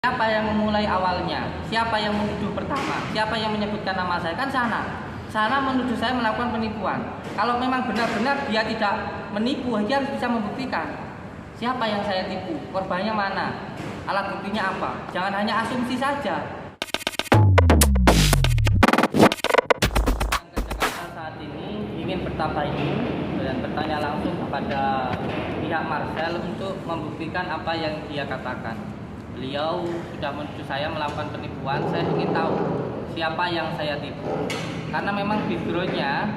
Siapa yang memulai awalnya? Siapa yang menuduh pertama? Siapa yang menyebutkan nama saya? Kan sana. Sana menuduh saya melakukan penipuan. Kalau memang benar-benar dia tidak menipu, dia harus bisa membuktikan. Siapa yang saya tipu? Korbannya mana? Alat buktinya apa? Jangan hanya asumsi saja. Jakarta saat ini ingin bertabayun dan bertanya langsung kepada pihak Marcel untuk membuktikan apa yang dia katakan. Beliau sudah menuduh saya melakukan penipuan. Saya ingin tahu siapa yang saya tipu. Karena memang backgroundnya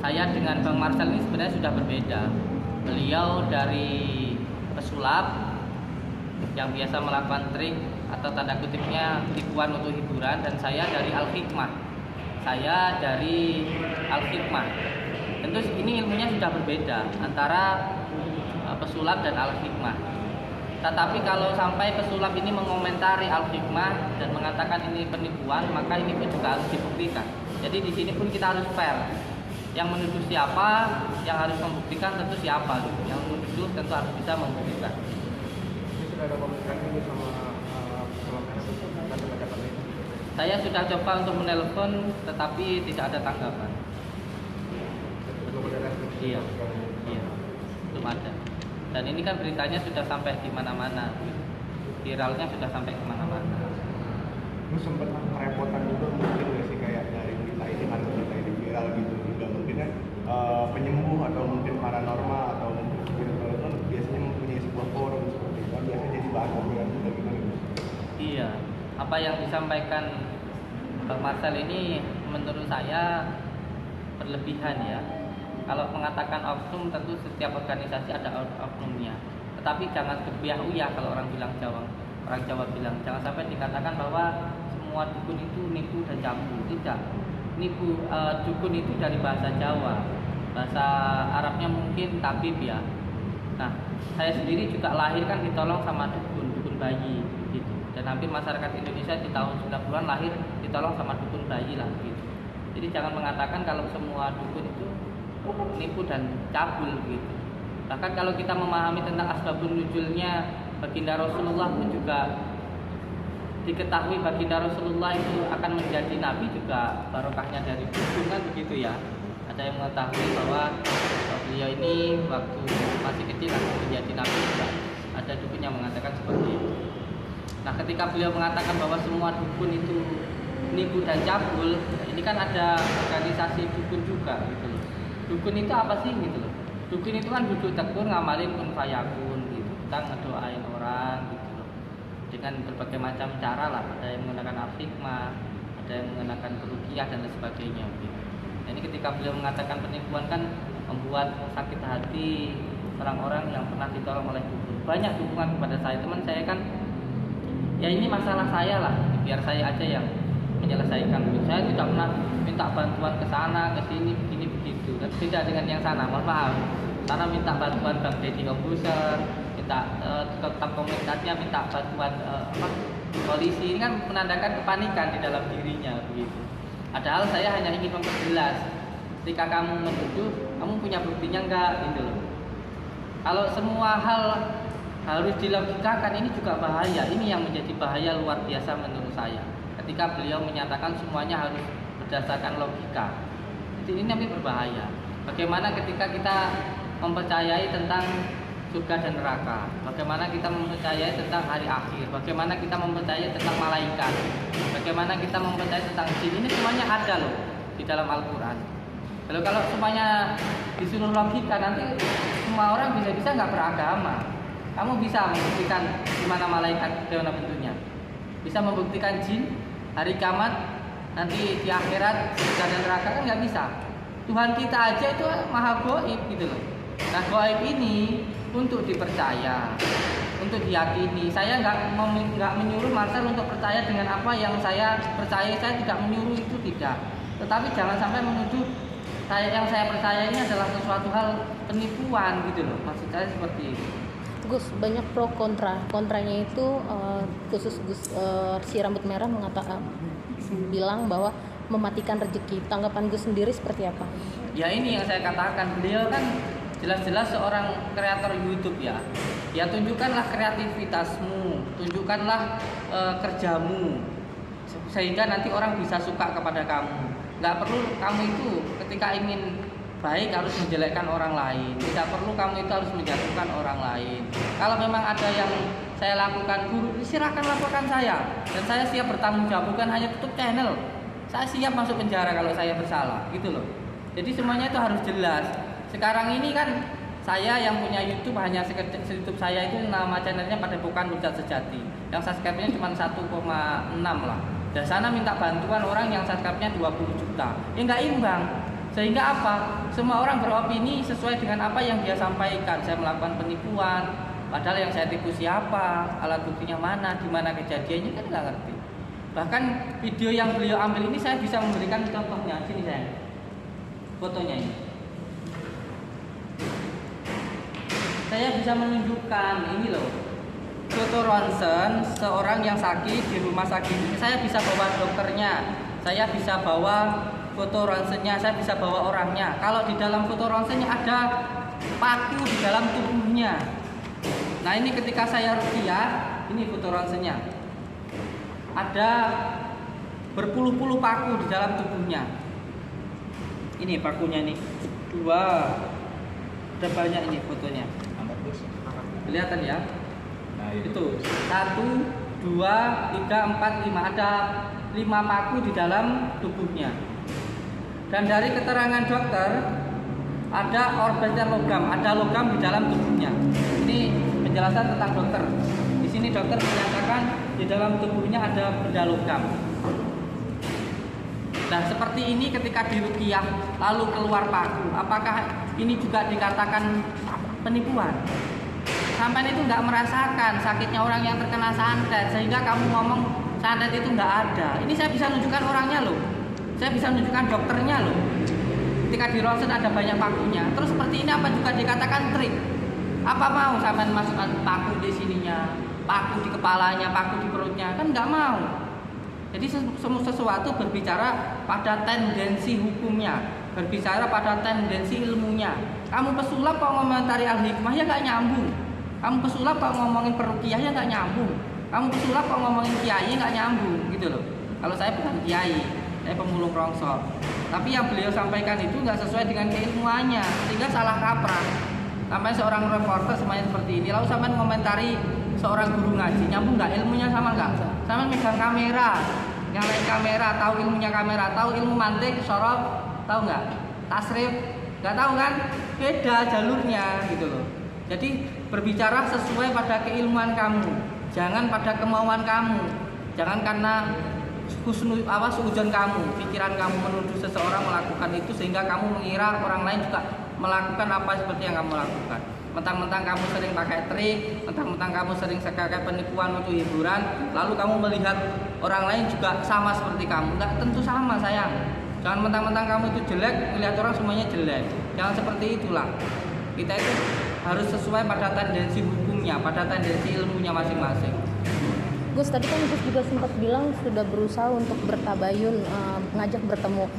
saya dengan Bang Marcel ini sebenarnya sudah berbeda. Beliau dari pesulap yang biasa melakukan trik atau tanda kutipnya tipuan untuk hiburan, dan saya dari Al-Hikmah. Saya dari Al-Hikmah. Tentu ini ilmunya sudah berbeda antara pesulap dan Al-Hikmah. Tetapi kalau sampai pesulap ini mengomentari Al-Hikmah dan mengatakan ini penipuan, maka ini pun juga harus dibuktikan. Jadi di sini pun kita harus fair. Yang menuduh siapa, yang harus membuktikan tentu siapa. Yang menuduh tentu harus bisa membuktikan. Ini sudah ada komunikasi sama pesulap merah ini? Saya sudah coba untuk menelpon, tetapi tidak ada tanggapan. Iya, belum ada. Dan ini kan beritanya sudah sampai di mana-mana, viralnya sudah sampai kemana-mana. Lu sempat kerepotan juga mungkin nggak sih, kayak dari berita ini kan berita ini viral gitu, juga mungkin kan penyembuh atau mungkin paranormal atau mungkin spiritual kan biasanya mempunyai sebuah forum seperti itu, biasanya jadi bahan obrolan juga gimana gitu. Iya, apa yang disampaikan Bang Marcel ini menurut saya berlebihan ya. Kalau mengatakan oknum, tentu setiap organisasi ada oknumnya. Tetapi jangan berbiah-uyah kalau orang Jawa bilang. Jangan sampai dikatakan bahwa semua dukun itu nipu dan campur. Tidak. Dukun itu dari bahasa Jawa. Bahasa Arabnya mungkin tabib ya. Nah, saya sendiri juga lahir kan ditolong sama dukun bayi gitu. Dan hampir masyarakat Indonesia di tahun 90-an lahir ditolong sama dukun bayi lah gitu. Jadi jangan mengatakan kalau semua dukun itu nipu dan cabul gitu. Bahkan kalau kita memahami tentang asbabun nuzulnya baginda Rasulullah pun juga diketahui baginda Rasulullah itu akan menjadi nabi juga barokahnya dari dukun kan begitu ya. Ada yang mengetahui bahwa beliau ini waktu masih kecil akan menjadi nabi juga. Ada dukun yang mengatakan seperti itu. Nah, ketika beliau mengatakan bahwa semua dukun itu nipu dan cabul, ini kan ada organisasi dukun juga gitu loh. Dukun itu apa sih gitu loh? Dukun itu kan duduk tekun ngamalin kun fayakun gitu. Kita ngedoain orang gitu loh. Dengan berbagai macam cara lah. Ada yang menggunakan al-hikmah, ada yang menggunakan keruqyah dan lain sebagainya gitu. Nah, ini ketika beliau mengatakan penipuan kan membuat sakit hati orang-orang yang pernah ditolong oleh dukun. Banyak dukungan kepada saya. Teman saya kan, ya ini masalah saya lah. Biar saya aja yang menyelesaikan. Saya tidak pernah minta bantuan ke sana, ke sini, begini begitu. Dan beda dengan yang sana, mohon maaf. Sana minta bantuan Bang Deddy Kompuser, minta tetap komunikasinya, minta bantuan polisi. Ini kan menandakan kepanikan di dalam dirinya begitu. Padahal saya hanya ingin memperjelas. Ketika kamu menuduh, kamu punya buktinya enggak gitu loh. Kalau semua hal harus dilogikakan, ini juga bahaya. Ini yang menjadi bahaya luar biasa menurut saya. Ketika beliau menyatakan semuanya harus berdasarkan logika, ini nanti berbahaya. Bagaimana ketika kita mempercayai tentang surga dan neraka, bagaimana kita mempercayai tentang hari akhir, bagaimana kita mempercayai tentang malaikat, bagaimana kita mempercayai tentang jin, ini semuanya ada loh di dalam Al-Quran. Lalu kalau semuanya disuruh logika, nanti semua orang bisa-bisa nggak beragama. Kamu bisa membuktikan di mana malaikat, bagaimana bentuknya, bisa membuktikan jin, hari kiamat, nanti di akhirat surga dan neraka, kan nggak bisa. Tuhan kita aja itu maha gaib gitu loh. Nah, gaib ini untuk dipercaya, untuk diyakini. Saya nggak menyuruh Marcel untuk percaya dengan apa yang saya percaya. Saya tidak menyuruh itu, tidak. Tetapi jangan sampai menuduh yang saya percaya ini adalah sesuatu hal penipuan gitu loh. Maksud saya seperti itu. Gus, banyak pro kontranya itu khusus Gus si rambut merah mengatakan bilang bahwa mematikan rezeki. Tanggapan Gus sendiri seperti apa? Ya ini yang saya katakan, beliau kan jelas-jelas seorang kreator YouTube ya. Ya tunjukkanlah kreativitasmu. tunjukkanlah kerjamu sehingga nanti orang bisa suka kepada kamu. Nggak perlu kamu itu ketika ingin baik harus menjelekkan orang lain, tidak perlu kamu itu harus menjatuhkan orang lain. Kalau memang ada yang saya lakukan buruk, silakan laporkan saya, dan saya siap bertanggung jawab, bukan hanya tutup channel. Saya siap masuk penjara kalau saya bersalah, gitu loh. Jadi semuanya itu harus jelas. Sekarang ini kan saya yang punya YouTube hanya sekedar YouTube saya itu nama channelnya Padepokan Hujat Sejati, yang subscribe-nya cuma 1,6 lah. Dan sana minta bantuan orang yang subscribe-nya 20 juta. Ya nggak imbang. Sehingga apa? Semua orang beropini sesuai dengan apa yang dia sampaikan. Saya melakukan penipuan, padahal yang saya tipu siapa, alat buktinya mana, di mana kejadiannya kan nggak ngerti. Bahkan video yang beliau ambil ini saya bisa memberikan contohnya. Sini saya, fotonya ini. Saya bisa menunjukkan ini loh, foto ronsen seorang yang sakit di rumah sakit. Saya bisa bawa dokternya, saya bisa bawa foto ronsennya, saya bisa bawa orangnya. Kalau di dalam foto ronsennya ada paku di dalam tubuhnya. Nah ini ketika saya ruqyah, ini foto ronsennya. Ada berpuluh-puluh paku di dalam tubuhnya. Ini pakunya nih, 2. Ada banyak ini fotonya. Kelihatan ya? Nah, itu 1, 2, 3, 4, 5. Ada 5 paku di dalam tubuhnya. Dan dari keterangan dokter ada orbital logam, ada logam di dalam tubuhnya. Ini penjelasan tentang dokter. Di sini dokter menyatakan di dalam tubuhnya ada benda logam. Nah seperti ini ketika diruqyah lalu keluar paku, apakah ini juga dikatakan penipuan? Sampai itu nggak merasakan sakitnya orang yang terkena santet, sehingga kamu ngomong santet itu nggak ada. Ini saya bisa menunjukkan orangnya loh, saya bisa menunjukkan dokternya loh. Ketika di ronsen ada banyak pakunya. Terus seperti ini apa juga dikatakan trik? Apa mau sampai masukkan paku di sininya, paku di kepalanya, paku di perutnya? Kan nggak mau. Jadi semua sesuatu berbicara pada tendensi hukumnya, berbicara pada tendensi ilmunya. Kamu pesulap kok ngomentari al-hikmah ya nggak nyambung. Kamu pesulap kok ngomongin peruqyah ya nggak nyambung. Kamu pesulap kok ngomongin kiai nggak nyambung gitu loh. Kalau saya bukan kiai, saya pemulung rongsor. Tapi yang beliau sampaikan itu nggak sesuai dengan keilmuannya, sehingga salah kaprah. Sampai seorang reporter semuanya seperti ini, lalu sampai ngomentari seorang guru ngaji, nyambung nggak ilmunya sama nggak? Sama megang kamera, nyalain kamera, tahu ilmunya kamera, tahu ilmu mantik, sorof, tahu nggak? Tasrif, nggak tahu kan? Beda jalurnya gitu loh. Jadi berbicara sesuai pada keilmuan kamu, jangan pada kemauan kamu, jangan karena suudzon kamu, pikiran kamu menuduh seseorang melakukan itu sehingga kamu mengira orang lain juga melakukan apa seperti yang kamu lakukan. Mentang-mentang kamu sering pakai trik, mentang-mentang kamu sering pakai penipuan untuk hiburan, lalu kamu melihat orang lain juga sama seperti kamu. Enggak tentu sama sayang. Jangan mentang-mentang kamu itu jelek, melihat orang semuanya jelek. Jangan seperti itulah. Kita itu harus sesuai pada tendensi hukumnya, pada tendensi ilmunya masing-masing. Gus, tadi kan Gus juga sempat bilang sudah berusaha untuk bertabayun, ngajak bertemu.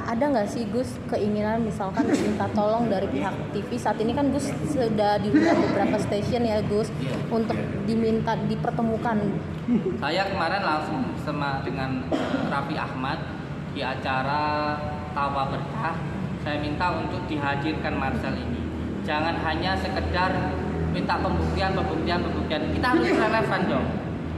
Ada nggak sih Gus keinginan misalkan minta tolong dari pihak TV? Saat ini kan Gus sudah diundang beberapa stasiun ya Gus, untuk diminta dipertemukan. Saya kemarin langsung bersama dengan Raffi Ahmad di acara Tawa Berkah. Saya minta untuk dihadirkan Marcel ini. Jangan hanya sekedar minta pembuktian. Kita harus relevan dong.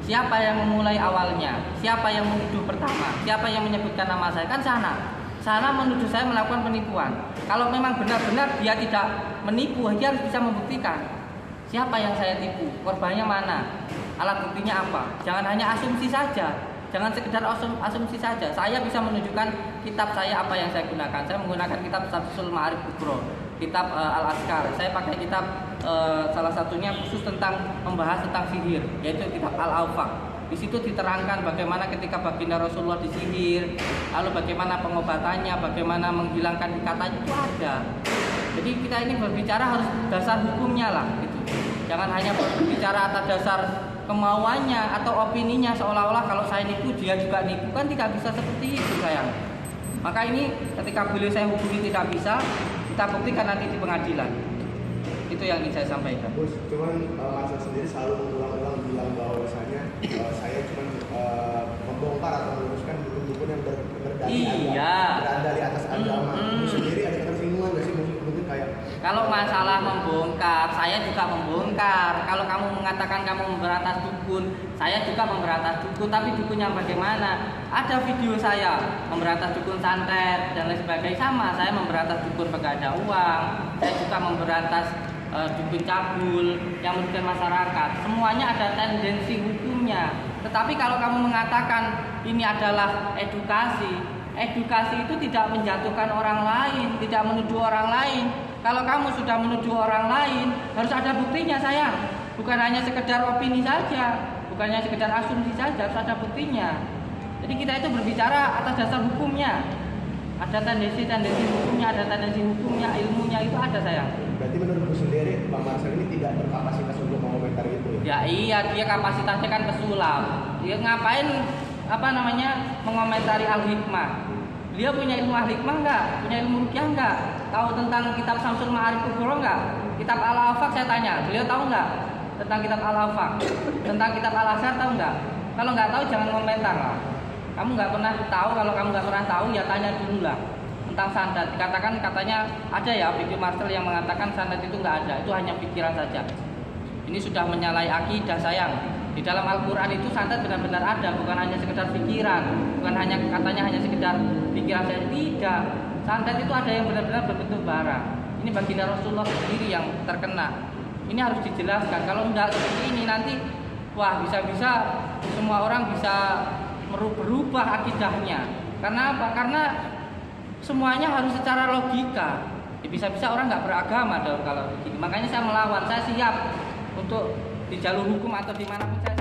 Siapa yang memulai awalnya? Siapa yang menuduh pertama? Siapa yang menyebutkan nama saya? Kan sana menuduh saya melakukan penipuan. Kalau memang benar-benar dia tidak menipu, dia harus bisa membuktikan siapa yang saya tipu, korbannya mana, alat buktinya apa. Jangan hanya asumsi saja, jangan sekedar asumsi saja. Saya bisa menunjukkan kitab saya apa yang saya gunakan. Saya menggunakan kitab Syamsul Ma'arif Kubro, kitab Al-Askar. Saya pakai kitab salah satunya khusus tentang membahas tentang sihir, yaitu kitab Al-Awfaq. Di situ diterangkan bagaimana ketika baginda Rasulullah disihir, lalu bagaimana pengobatannya, bagaimana menghilangkan ikatan, itu ada. Jadi kita ini berbicara harus dasar hukumnya lah, gitu. Jangan hanya berbicara atas dasar kemauannya atau opininya, seolah-olah kalau saya nipu dia juga nipu, kan tidak bisa seperti itu sayang. Maka ini ketika beliau saya hubungi tidak bisa, kita buktikan nanti di pengadilan. Itu yang ingin saya sampaikan. Cuman Marcel sendiri selalu mengulang-ulang bilang bahwa saya cuma membongkar atau meluruskan dukun-dukun yang berdalih Iya. berdalih atas agama. Itu sendiri ada ketersinggungan nggak sih, mungkin kayak Kalau masalah membongkar, saya juga membongkar. Kalau kamu mengatakan kamu memberantas dukun, saya juga memberantas dukun. Tapi dukun yang bagaimana? Ada video saya memberantas dukun santet dan lain sebagainya. Sama, saya memberantas dukun pengganda uang. Saya juga memberantas dukun cabul yang merugikan masyarakat. Semuanya ada tendensi hukumnya. Tetapi kalau kamu mengatakan ini adalah edukasi, edukasi itu tidak menjatuhkan orang lain, tidak menuduh orang lain. Kalau kamu sudah menuduh orang lain, harus ada buktinya sayang. Bukan hanya sekedar opini saja, bukan hanya sekedar asumsi saja, harus ada buktinya. Jadi kita itu berbicara atas dasar hukumnya. Ada tendensi hukumnya, ada tendensi hukumnya, ilmunya itu ada sayang. berarti menurutku sendiri Bang Marcel ini tidak berkapasitas untuk mengomentari itu ya? Ya iya, dia kapasitasnya kan pesulap. Dia ngapain mengomentari Al-Hikmah? Dia punya ilmu Al-Hikmah enggak? Punya ilmu ruqyah enggak? Tahu tentang kitab Syamsul Ma'arif Kubro enggak? Kitab Al-Afaq saya tanya, beliau tahu enggak tentang kitab Al-Afaq? Tentang kitab Al-Azhar tahu enggak? Kalau enggak tahu jangan komentar lah. Kamu enggak pernah tahu, kalau kamu enggak pernah tahu ya tanya dulu lah. Tentang santet, katanya ada ya Fikri Marcel yang mengatakan santet itu enggak ada, itu hanya pikiran saja. Ini sudah menyalahi akidah sayang. Di dalam Al-Quran itu santet benar-benar ada, bukan hanya sekedar pikiran, bukan hanya katanya hanya sekedar pikiran saja. Tidak, santet itu ada yang benar-benar berbentuk barang. Ini baginda Rasulullah sendiri yang terkena. Ini harus dijelaskan. Kalau enggak seperti ini nanti, wah bisa-bisa semua orang bisa berubah akidahnya. Karena apa? Karena semuanya harus secara logika. Ya, bisa-bisa orang nggak beragama dong kalau begini. Makanya saya melawan. Saya siap untuk di jalur hukum atau dimanapun saya